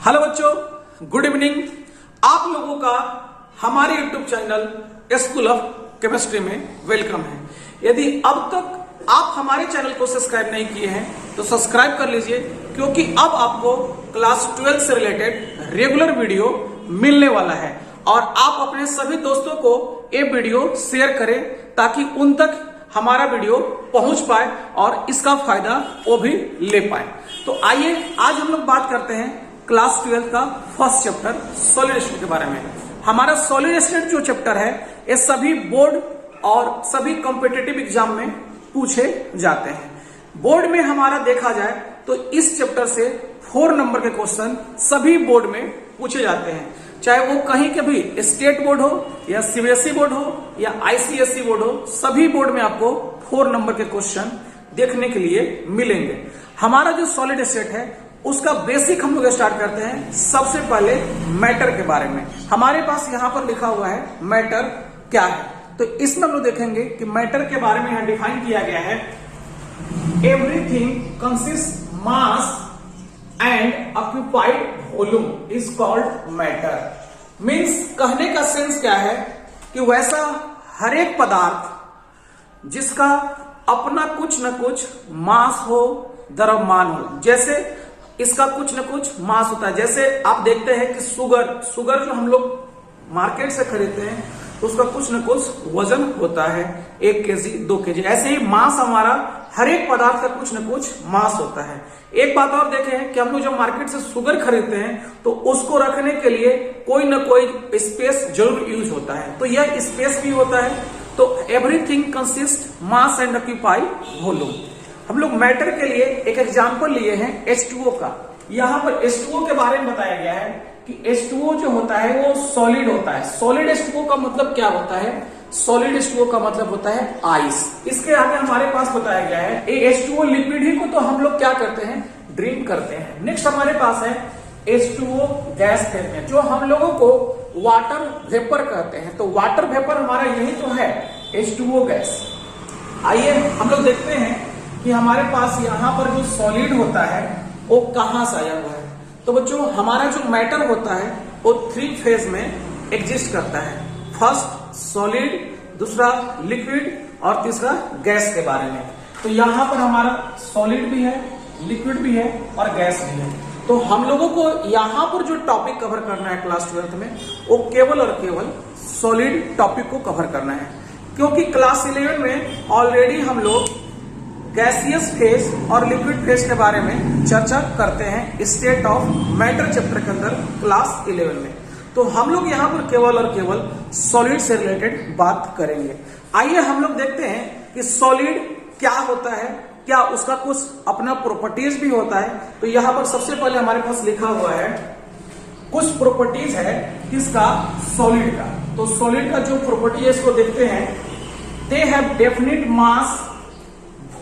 Hello बच्चों, good evening. आप लोगों का हमारे YouTube channel school of chemistry में वेलकम है। यदि अब तक आप हमारे चैनल को सब्सक्राइब नहीं किए हैं तो सब्सक्राइब कर लीजिए, क्योंकि अब आपको क्लास 12 से रिलेटेड रेगुलर वीडियो मिलने वाला है और आप अपने सभी दोस्तों को ये वीडियो शेयर करें ताकि उन तक हमारा वीडियो पहुंच पाए और इसका फायदा वो भी ले पाए। तो आइए आज हम लोग बात करते हैं क्लास 12 का फर्स्ट चैप्टर सॉलिड स्टेट के बारे में। हमारा सॉलिड स्टेट जो चैप्टर है ये सभी बोर्ड और सभी कॉम्पिटिटिव एग्जाम में पूछे जाते हैं। बोर्ड में हमारा देखा जाए तो इस चैप्टर से 4 नंबर के क्वेश्चन सभी बोर्ड में पूछे जाते हैं, चाहे वो कहीं के भी स्टेट बोर्ड हो या सीबीएसई बोर्ड हो या आईसीएसई बोर्ड हो, सभी बोर्ड में आपको 4 नंबर के क्वेश्चन देखने के लिए मिलेंगे। हमारा जो सॉलिड स्टेट है उसका बेसिक हम लोग स्टार्ट करते हैं सबसे पहले मैटर के बारे में। हमारे पास यहाँ पर लिखा हुआ है मैटर क्या है, तो इसमें हम लोग देखेंगे कि मैटर के बारे में यहाँ डिफाइन किया गया है, everything consist mass and occupied volume is called matter. Means कहने का सेंस क्या है कि वैसा हर एक पदार्थ जिसका अपना कुछ न कुछ मास हो, द्रव्यमान हो, जैसे इसका कुछ न कुछ मास होता है। जैसे आप देखते हैं कि शुगर जो हम लोग मार्केट से खरीदते हैं तो उसका कुछ न कुछ वजन होता है, 1 केजी 2 केजी। ऐसे ही मास हमारा हर एक पदार्थ का कुछ न कुछ मास होता है। एक बात और देखें कि हम लोग जब मार्केट से शुगर खरीदते हैं तो उसको रखने के लिए कोई न कोई स्पेस जरूर यूज होता है, तो यह स्पेस भी होता है। तो everything consist mass and occupy volume. हम लोग मैटर के लिए एक एग्जांपल लिए हैं H2O का। यहाँ पर H2O के बारे में बताया गया है कि H2O जो होता है वो सॉलिड होता है। सॉलिड H2O का मतलब क्या होता है? सॉलिड H2O का मतलब होता है आइस। इसके आगे हमारे पास बताया गया है ये H2O लिक्विड ही को तो हम लोग क्या करते हैं, ड्रिंक करते हैं। नेक्स्ट हमारे पास है H2O गैस कहते हैं, जो हम लोगों को वाटर वेपर कहते हैं। तो वाटर वेपर हमारा यही तो है, H2O गैस। आइए हम लोग देखते हैं कि हमारे पास यहाँ पर जो सॉलिड होता है वो कहाँ से आया हुआ है। तो बच्चों हमारा जो मैटर होता है वो 3 फेज में एग्जिस्ट करता है। फर्स्ट सॉलिड, दूसरा लिक्विड और तीसरा गैस के बारे में। तो यहाँ पर हमारा सॉलिड भी है, लिक्विड भी है और गैस भी है। तो हम लोगों को यहाँ पर जो टॉपिक कवर करना है क्लास 12 में वो केवल और केवल सॉलिड टॉपिक को कवर करना है, क्योंकि क्लास 11 में ऑलरेडी हम लोग गैसियस फेज और लिक्विड फेज के बारे में चर्चा करते हैं स्टेट ऑफ मैटर चैप्टर के अंदर क्लास 11 में। तो हम लोग यहाँ पर केवल और केवल सॉलिड से रिलेटेड बात करेंगे। आइए हम लोग देखते हैं कि सॉलिड क्या होता है, क्या उसका कुछ अपना प्रॉपर्टीज भी होता है। तो यहाँ पर सबसे पहले हमारे पास लिखा हुआ है कुछ प्रॉपर्टीज है किसका, सॉलिड का। तो सॉलिड का जो प्रॉपर्टी है इसको देखते हैं। They have definite mass,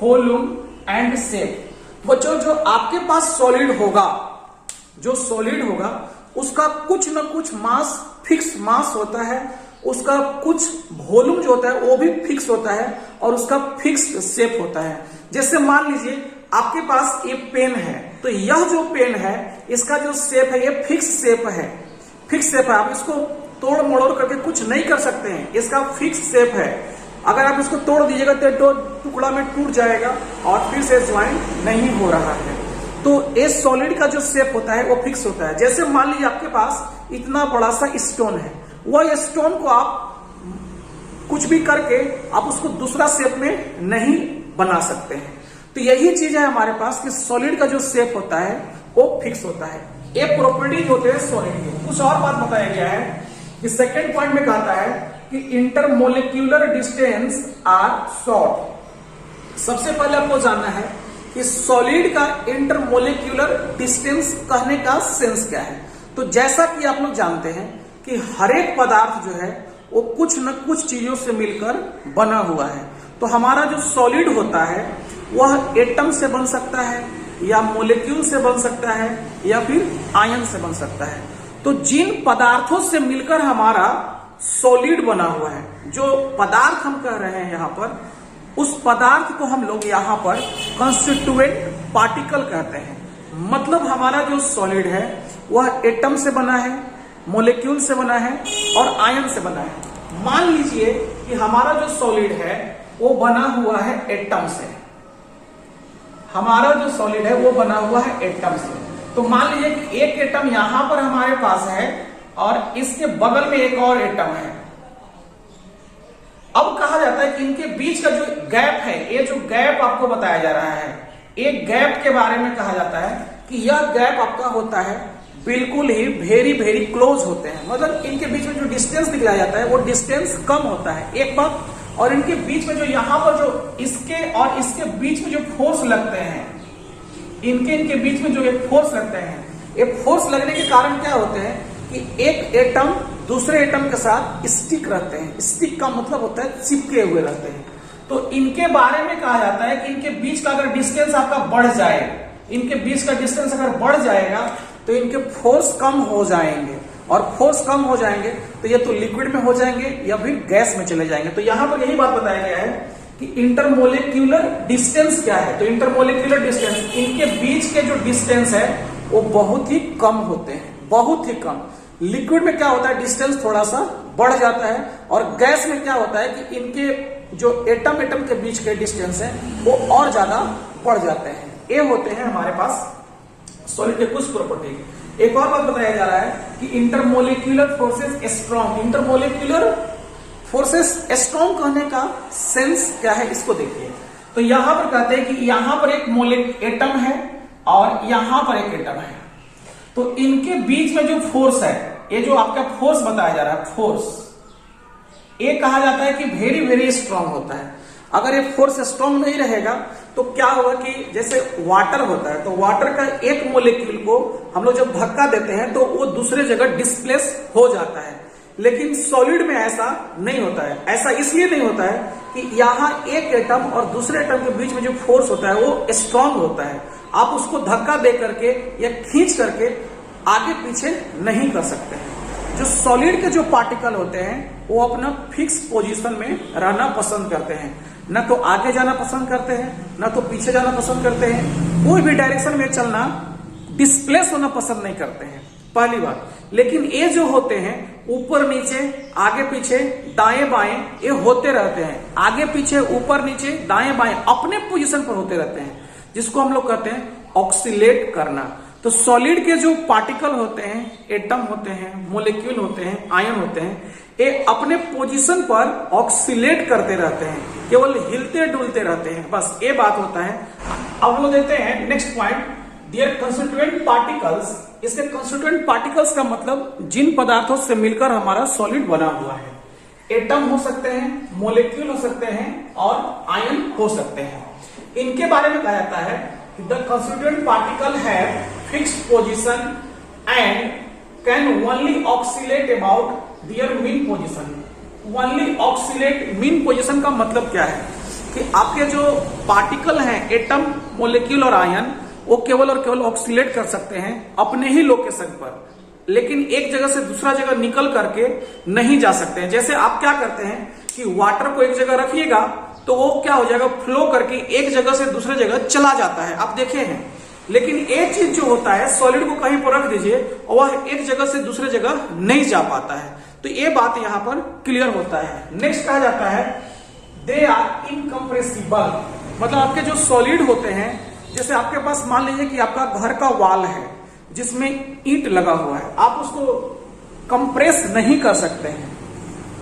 volume and shape. बच्चों जो आपके पास सॉलिड होगा, जो सॉलिड होगा उसका कुछ न कुछ मास, फिक्स मास होता है, उसका कुछ वॉल्यूम जो होता है वो भी फिक्स होता है और उसका फिक्स शेप होता है। जैसे मान लीजिए आपके पास ये पेन है, तो यह जो पेन है इसका जो शेप है ये फिक्स शेप है, फिक्स शेप है। आप इसको तोड़ मड़ोड़ करके कुछ नहीं कर सकते हैं, इसका फिक्स शेप है। अगर आप इसको तोड़ दीजिएगा तो टुकड़ा में टूट जाएगा और फिर से ज्वाइन नहीं हो रहा है। तो इस सॉलिड का जो शेप होता है वो फिक्स होता है। जैसे मान लीजिए आपके पास इतना बड़ा सा स्टोन है, वह स्टोन को आप कुछ भी करके आप उसको दूसरा शेप में नहीं बना सकते हैं। तो यही चीज है हमारे पास कि सॉलिड का जो शेप होता है वो फिक्स होता है। ये प्रॉपर्टीज होते हैं सॉलिड के। कुछ और बात बताया गया है कि सेकेंड पॉइंट में कहता है कि इंटरमोलिक्यूलर डिस्टेंस आर शॉर्ट। सबसे पहले आपको जानना है कि सॉलिड का इंटरमोलिक्यूलर डिस्टेंस कहने का सेंस क्या है। तो जैसा कि आप लोग जानते हैं कि हर एक पदार्थ जो है वो कुछ न कुछ चीजों से मिलकर बना हुआ है। तो हमारा जो सॉलिड होता है वह एटम से बन सकता है या मोलिक्यूल से बन सकता है या फिर आयन से बन सकता है। तो जिन पदार्थों से मिलकर हमारा सॉलिड बना हुआ है, जो पदार्थ हम कह रहे हैं यहाँ पर, उस पदार्थ को हम लोग यहाँ पर कंस्टिट्यूएंट पार्टिकल कहते हैं। मतलब हमारा जो सॉलिड है वह एटम से बना है, मोलिक्यूल से बना है और आयन से बना है। मान लीजिए कि हमारा जो सॉलिड है वो बना हुआ है एटम से, हमारा जो सॉलिड है वो बना हुआ है एटम से। तो मान लीजिए कि एक एटम यहां पर हमारे पास है और इसके बगल में एक और एटम है। अब कहा जाता है कि इनके बीच का जो गैप है, ये जो गैप आपको बताया जा रहा है, एक गैप के बारे में कहा जाता है कि यह गैप आपका होता है बिल्कुल ही वेरी वेरी क्लोज होते हैं। मतलब इनके बीच में जो डिस्टेंस दिखलाया जाता है वो डिस्टेंस कम होता है, एक बात। और इनके बीच में जो यहां पर जो इसके और इसके बीच में जो फोर्स लगते हैं, इनके बीच में जो एक फोर्स लगते हैं, एक फोर्स लगने के कारण क्या होते हैं कि एक एटम दूसरे एटम के साथ स्टिक रहते हैं। स्टिक का मतलब होता है चिपके हुए रहते हैं। तो इनके बारे में कहा जाता है कि इनके बीच का अगर डिस्टेंस आपका बढ़ जाए, इनके बीच का डिस्टेंस अगर बढ़ जाएगा तो इनके फोर्स कम हो जाएंगे, और फोर्स कम हो जाएंगे तो ये तो लिक्विड में हो जाएंगे या फिर गैस में चले जाएंगे। तो यहां पर यही बात बताया गया है कि इंटरमोलिक्यूलर डिस्टेंस क्या है। तो इंटरमोलिक्यूलर डिस्टेंस, इनके बीच के जो डिस्टेंस है वो बहुत ही कम होते हैं, बहुत ही कम। लिक्विड में क्या होता है, डिस्टेंस थोड़ा सा बढ़ जाता है, और गैस में क्या होता है कि इनके जो एटम के बीच के डिस्टेंस है वो और ज्यादा बढ़ जाते हैं। ये होते हैं हमारे पास सॉलिड के कुछ प्रॉपर्टी। एक और बात बताया जा रहा है कि intermolecular forces strong. Intermolecular forces strong कहने का सेंस क्या है, इसको देखिए। तो यहां पर कहते हैं कि यहां पर एक एटम है और यहां पर एक एटम है, तो इनके बीच में जो फोर्स है, ये जो आपका फोर्स बताया जा रहा है, फोर्स, ये कहा जाता है कि वेरी वेरी स्ट्रांग होता है। अगर ये फोर्स स्ट्रांग नहीं रहेगा तो क्या होगा कि जैसे वाटर होता है, तो वाटर का एक मोलिक्यूल को हम लोग जब धक्का देते हैं तो वो दूसरे जगह डिस्प्लेस हो जाता है। लेकिन सॉलिड में ऐसा नहीं होता है। ऐसा इसलिए नहीं होता है कि यहाँ एक एटम और दूसरे एटम के बीच में जो फोर्स होता है वो स्ट्रांग होता है। आप उसको धक्का दे करके या खींच करके आगे पीछे नहीं कर सकते हैं। जो सॉलिड के जो पार्टिकल होते हैं वो अपना फिक्स पोजीशन में रहना पसंद करते हैं, न तो आगे जाना पसंद करते हैं न तो पीछे जाना पसंद करते हैं। कोई भी डायरेक्शन में चलना, डिस्प्लेस होना पसंद नहीं करते हैं, पहली बात। लेकिन ये जो होते हैं ऊपर नीचे आगे पीछे दाएं बाएं ये होते रहते हैं, आगे पीछे ऊपर नीचे दाएं बाएं अपने पोजीशन पर होते रहते हैं, जिसको हम लोग कहते हैं ऑक्सीलेट करना। तो सॉलिड के जो पार्टिकल होते हैं, एटम होते हैं, मोलिक्यूल होते हैं, आयन होते हैं, ये अपने पोजीशन पर ऑक्सीलेट करते रहते हैं, केवल हिलते डुलते रहते हैं, बस ये बात होता है। अब हम लोग देखते हैं next point, dear constituent particles. इसके कंस्टिट्यूएंट पार्टिकल्स का मतलब जिन पदार्थों से मिलकर हमारा सॉलिड बना हुआ है। एटम हो सकते हैं, मोलिक्यूल हो सकते हैं और आयन हो सकते हैं। इनके बारे में कहा जाता है the constituent particle have fixed position and can only oxalate about their mean position. Only oxalate, mean position का मतलब क्या है कि आपके जो पार्टिकल हैं, एटम, मोलिक्यूल और आयन, वो केवल और केवल ऑक्सीलेट कर सकते हैं अपने ही लोकेशन पर, लेकिन एक जगह से दूसरा जगह निकल करके नहीं जा सकते हैं। जैसे आप क्या करते हैं कि वाटर को एक जगह रखिएगा तो वो क्या हो जाएगा, फ्लो करके एक जगह से दूसरे जगह चला जाता है, आप देखे हैं। लेकिन एक चीज जो होता है, सॉलिड को कहीं पर रख दीजिए और वह एक जगह से दूसरे जगह नहीं जा पाता है। तो ये बात यहां पर क्लियर होता है। नेक्स्ट कहा जाता है दे आर इनकम्प्रेसिबल। मतलब आपके जो सॉलिड होते हैं, जैसे आपके पास मान लीजिए कि आपका घर का वॉल है जिसमें ईंट लगा हुआ है, आप उसको कंप्रेस नहीं कर सकते हैं,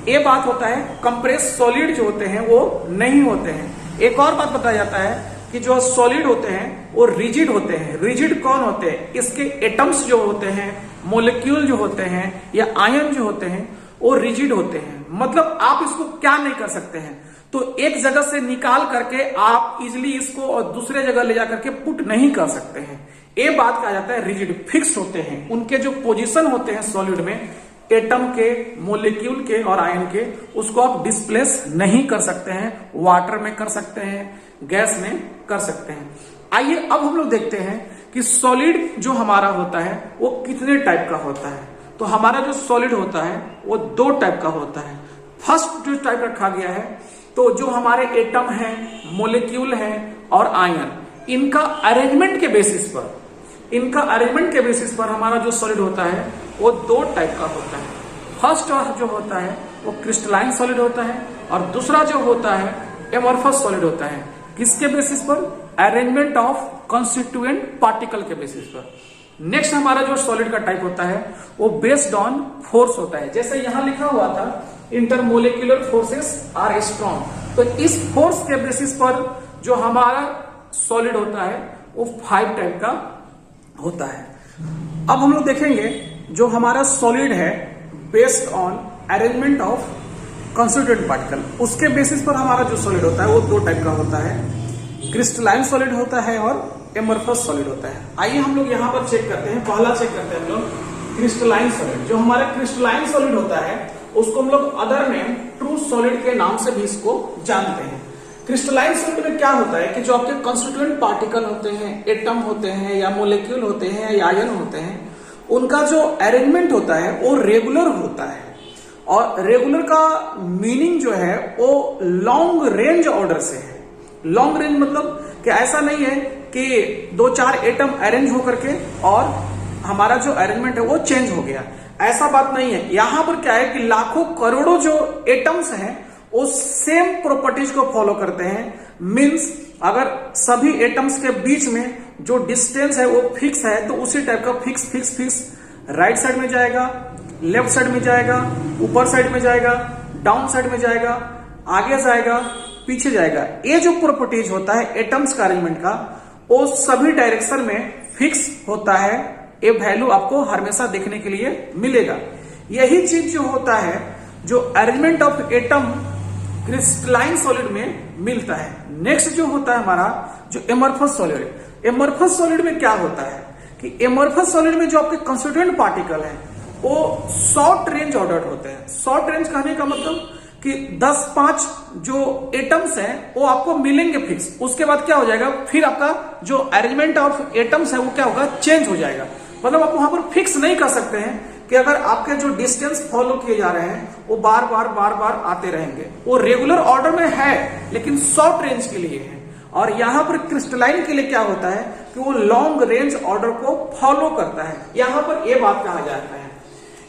ये बात होता है। कंप्रेस सॉलिड जो होते हैं वो नहीं होते हैं। एक और बात बताया जाता है कि जो सॉलिड होते हैं वो रिजिड होते हैं। रिजिड कौन होते हैं? इसके एटम्स जो होते हैं, मोलिक्यूल जो होते हैं या आयन जो होते हैं वो रिजिड होते हैं। मतलब आप इसको क्या नहीं कर सकते हैं, तो एक जगह से निकाल करके आप इजिली इसको और दूसरे जगह ले जाकर के पुट नहीं कर सकते हैं। ये बात कहा जाता है रिजिड, फिक्स होते हैं। उनके जो पोजीशन होते हैं सॉलिड में, एटम के, मोलिक्यूल के और आयन के, उसको आप डिस्प्लेस नहीं कर सकते हैं। वाटर में कर सकते हैं, गैस में कर सकते हैं। आइए अब हम लोग देखते हैं कि सॉलिड जो हमारा होता है वो कितने टाइप का होता है। तो हमारा जो सॉलिड होता है वो दो टाइप का होता है। फर्स्ट जो टाइप रखा गया है, तो जो हमारे एटम है, मोलिक्यूल है और आयन, इनका अरेंजमेंट के बेसिस पर, इनका अरेंजमेंट के बेसिस पर हमारा जो सॉलिड होता है वो दो टाइप का होता है। फर्स्ट जो होता है वो क्रिस्टलाइन सॉलिड होता है और दूसरा जो होता है एमॉर्फस सॉलिड होता है। किसके बेसिस पर? अरेंजमेंट ऑफ कॉन्स्टिट्यूएंट पार्टिकल के बेसिस पर। नेक्स्ट हमारा जो सॉलिड का टाइप होता है वो बेस्ड ऑन फोर्स होता है। जैसे यहां लिखा हुआ था इंटरमोलिकुलर फोर्सेस आर स्ट्रॉन्ग, तो इस फोर्स के बेसिस पर जो हमारा सॉलिड होता है वो 5 टाइप का होता है। अब हम लोग देखेंगे जो हमारा सॉलिड है based on arrangement of constituent particle, उसके बेसिस पर हमारा जो सॉलिड होता है वो 2 टाइप का होता है, क्रिस्टलाइन सॉलिड होता है और एमॉर्फस सॉलिड होता है। आइए हम लोग यहाँ पर चेक करते हैं। पहला चेक करते हैं हम लोग क्रिस्टलाइन सॉलिड। जो हमारा क्रिस्टलाइन सॉलिड होता है उसको हम लोग अदर नेम ट्रू सॉलिड के नाम से भी इसको जानते हैं। क्रिस्टलाइन सॉलिड में क्या होता है कि जो आपके कॉन्स्टिट्यूएंट पार्टिकल होते हैं, एटम होते हैं या मोलिक्यूल होते हैं या आयन होते हैं, उनका जो अरेंजमेंट होता है वो रेगुलर होता है। और रेगुलर का मीनिंग जो है वो लॉन्ग रेंज ऑर्डर से है। लॉन्ग रेंज मतलब कि ऐसा नहीं है कि 2-4 एटम अरेंज होकर के और हमारा जो अरेंजमेंट है वो चेंज हो गया, ऐसा बात नहीं है। यहां पर क्या है कि लाखों करोड़ों जो एटम्स हैं वो सेम प्रॉपर्टीज को फॉलो करते हैं। मींस अगर सभी एटम्स के बीच में जो डिस्टेंस है वो फिक्स है तो उसी टाइप का फिक्स राइट साइड में जाएगा, लेफ्ट साइड में जाएगा, ऊपर साइड में जाएगा, डाउन साइड में जाएगा, आगे जाएगा, पीछे जाएगा। ये जो प्रॉपर्टीज होता है एटम्स का अरेंजमेंट का वो सभी डायरेक्शन में फिक्स होता है। ये वैल्यू आपको हमेशा देखने के लिए मिलेगा। यही चीज जो होता है जो arrangement of atom crystalline solid में मिलता है। नेक्स्ट जो होता है हमारा जो एमॉर्फस सॉलिड। एमॉर्फस सॉलिड में क्या होता है कि एमॉर्फस सॉलिड में जो आपके कंस्टिट्यूएंट पार्टिकल है वो शॉर्ट रेंज ऑर्डर होते हैं। शॉर्ट रेंज कहने का मतलब कि 10-5 जो एटम्स हैं वो आपको मिलेंगे फिक्स, उसके बाद क्या हो जाएगा फिर आपका जो अरेंजमेंट ऑफ एटम्स है वो क्या होगा, चेंज हो जाएगा। मतलब आप वहां पर फिक्स नहीं कर सकते हैं कि अगर आपके जो डिस्टेंस फॉलो किए जा रहे हैं वो बार बार आते रहेंगे। वो रेगुलर ऑर्डर में है लेकिन शॉर्ट रेंज के लिए है। और यहां पर क्रिस्टलाइन के लिए क्या होता है कि वो लॉन्ग रेंज ऑर्डर को फॉलो करता है। यहां पर यह बात कहा जाता है।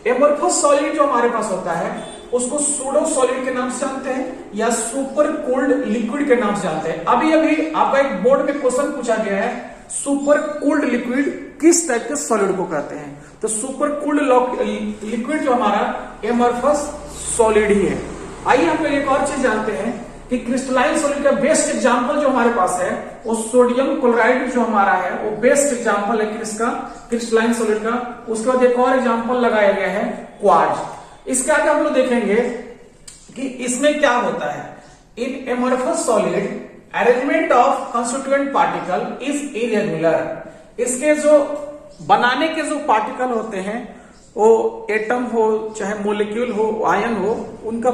एमॉर्फस सॉलिड जो हमारे पास होता है उसको सूडो सॉलिड के नाम से जानते हैं या सुपर कूल्ड लिक्विड के नाम से जानते हैं। अभी आपका एक बोर्ड में क्वेश्चन पूछा गया है, सुपर कूल्ड लिक्विड किस टाइप के सॉलिड को कहते हैं? तो सुपर कूल्ड लिक्विड जो हमारा एमॉर्फस सॉलिड ही है। आइए हम लोग एक और चीज जानते हैं कि क्रिस्टलाइन सॉलिड का बेस्ट एग्जांपल जो हमारे पास है वो सोडियम क्लोराइड जो हमारा है वो बेस्ट एग्जांपल है किसका, क्रिस्टलाइन सॉलिड का। उसके बाद एक और एग्जांपल लगाया गया है क्वार्ट्ज। इसके आगे हम लोग देखेंगे कि इसमें क्या होता है। In amorphous solid arrangement of constituent particle is irregular. इसके जो बनाने के जो पार्टिकल होते हैं वो एटम हो चाहे मोलिक्यूल हो आयन हो, उनका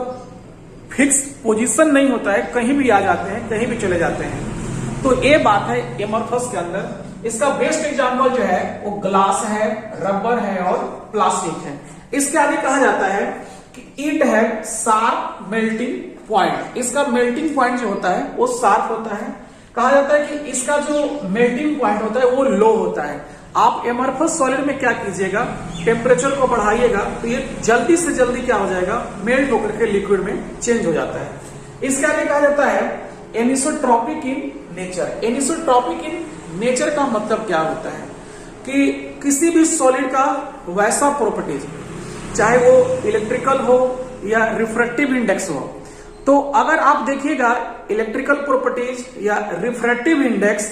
फिक्स पोजीशन नहीं होता है, कहीं भी आ जाते हैं कहीं भी चले जाते हैं। तो ये बात है एमॉर्फस के अंदर। इसका बेस्ट एग्जांपल जो है वो ग्लास है, रबर है और प्लास्टिक है। इसके आगे कहा जाता है कि इट है शार्प मेल्टिंग पॉइंट। इसका मेल्टिंग पॉइंट जो होता है वो शार्प होता है। कहा जाता है कि इसका जो मेल्टिंग पॉइंट होता है वो लो होता है। आप एमॉर्फस सॉलिड में क्या कीजिएगा, टेम्परेचर को बढ़ाइएगा तो ये जल्दी से जल्दी क्या हो जाएगा, मेल्ट होकर के लिक्विड में चेंज हो जाता है। इसके आगे कहा जाता है anisotropic in nature. Anisotropic in nature का मतलब क्या होता है कि किसी भी सॉलिड का वैसा प्रॉपर्टीज, चाहे वो इलेक्ट्रिकल हो या रिफ्रैक्टिव इंडेक्स हो, तो अगर आप देखिएगा इलेक्ट्रिकल प्रॉपर्टीज या रिफ्रैक्टिव इंडेक्स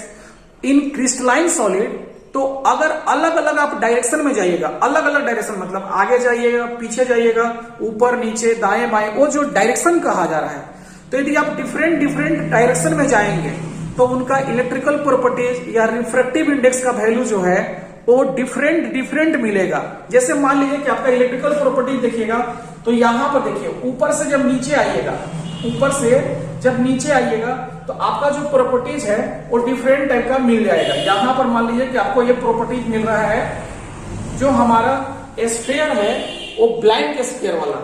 इन क्रिस्टलाइन सॉलिड, तो अगर अलग अलग आप डायरेक्शन में जाइएगा, अलग अलग डायरेक्शन मतलब आगे जाइएगा, पीछे जाइएगा, ऊपर नीचे, दाएं बाएं, वो जो डायरेक्शन कहा जा रहा है, तो यदि आप डिफरेंट डायरेक्शन में जाएंगे तो उनका इलेक्ट्रिकल प्रॉपर्टीज या रिफ्रैक्टिव इंडेक्स का वैल्यू जो है वो डिफरेंट मिलेगा। जैसे मान लीजिए कि आपका इलेक्ट्रिकल प्रॉपर्टीज देखिएगा तो यहां पर देखिए ऊपर से जब नीचे आइएगा, ऊपर से जब नीचे आइएगा तो आपका जो प्रॉपर्टीज है वो डिफरेंट टाइप का मिल जाएगा। यहां पर मान लीजिए कि आपको ये प्रॉपर्टीज मिल रहा है, जो हमारा स्फीयर है वो ब्लैंक स्फीयर वाला,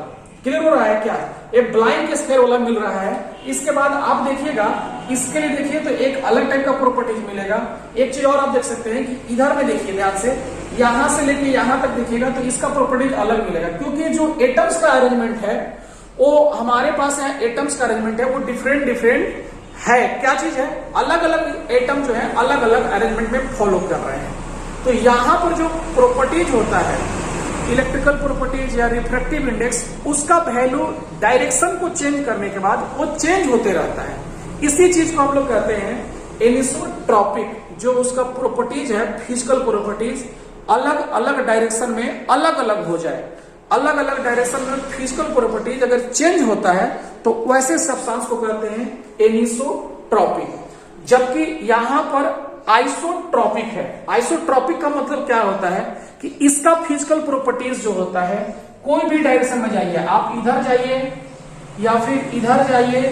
क्लियर हो रहा है क्या, ये ब्लैंक स्फीयर वाला मिल रहा है। इसके बाद आप देखिएगा इसके लिए देखिए तो एक अलग टाइप का प्रॉपर्टीज मिलेगा। एक चीज और आप देख सकते हैं कि इधर में देखिए ध्यान से, यहां से लेके यहां तक देखिएगा तो इसका प्रॉपर्टीज अलग मिलेगा, क्योंकि जो एटम्स का अरेंजमेंट है वो हमारे पास है, एटम्स का अरेंजमेंट है वो डिफरेंट डिफरेंट है। क्या चीज है, अलग अलग एटम जो है अलग अलग अरेंजमेंट में फॉलो कर रहे हैं। तो यहां पर जो प्रॉपर्टीज होता है, इलेक्ट्रिकल प्रॉपर्टीज या रिफ्रैक्टिव इंडेक्स, उसका वैल्यू डायरेक्शन को चेंज करने के बाद वो चेंज होते रहता है। इसी चीज को हम लोग कहते हैं एनिसोट्रॉपिक। जो उसका प्रॉपर्टीज है, फिजिकल प्रॉपर्टीज अलग अलग डायरेक्शन में अलग अलग हो जाए, अलग अलग डायरेक्शन में फिजिकल प्रॉपर्टीज अगर चेंज होता है तो वैसे सब्सटेंस को कहते हैं एनिसोट्रॉपिक। जबकि यहां पर आइसोट्रॉपिक है। आइसोट्रॉपिक का मतलब क्या होता है कि इसका फिजिकल प्रॉपर्टीज जो होता है, कोई भी डायरेक्शन में जाइए, आप इधर जाइए या फिर इधर जाइए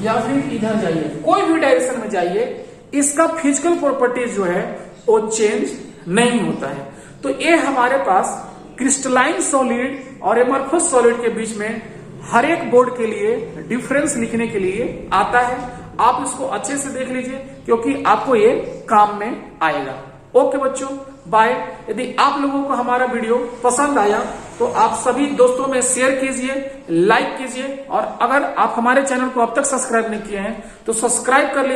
या फिर इधर जाइए, कोई भी डायरेक्शन में जाइए, इसका फिजिकल प्रॉपर्टीज जो है वो चेंज नहीं होता है। तो ये हमारे पास क्रिस्टलाइन सॉलिड और एमरफस सॉलिड के बीच में हर एक बोर्ड के लिए डिफरेंस लिखने के लिए आता है। आप इसको अच्छे से देख लीजिए क्योंकि आपको ये काम में आएगा। ओके बच्चों, बाय। यदि आप लोगों को हमारा वीडियो पसंद आया तो आप सभी दोस्तों में शेयर कीजिए, लाइक कीजिए, और अगर आप हमारे चैनल को अब तक सब्सक्राइब नहीं किए हैं तो सब्सक्राइब कर लीजिए।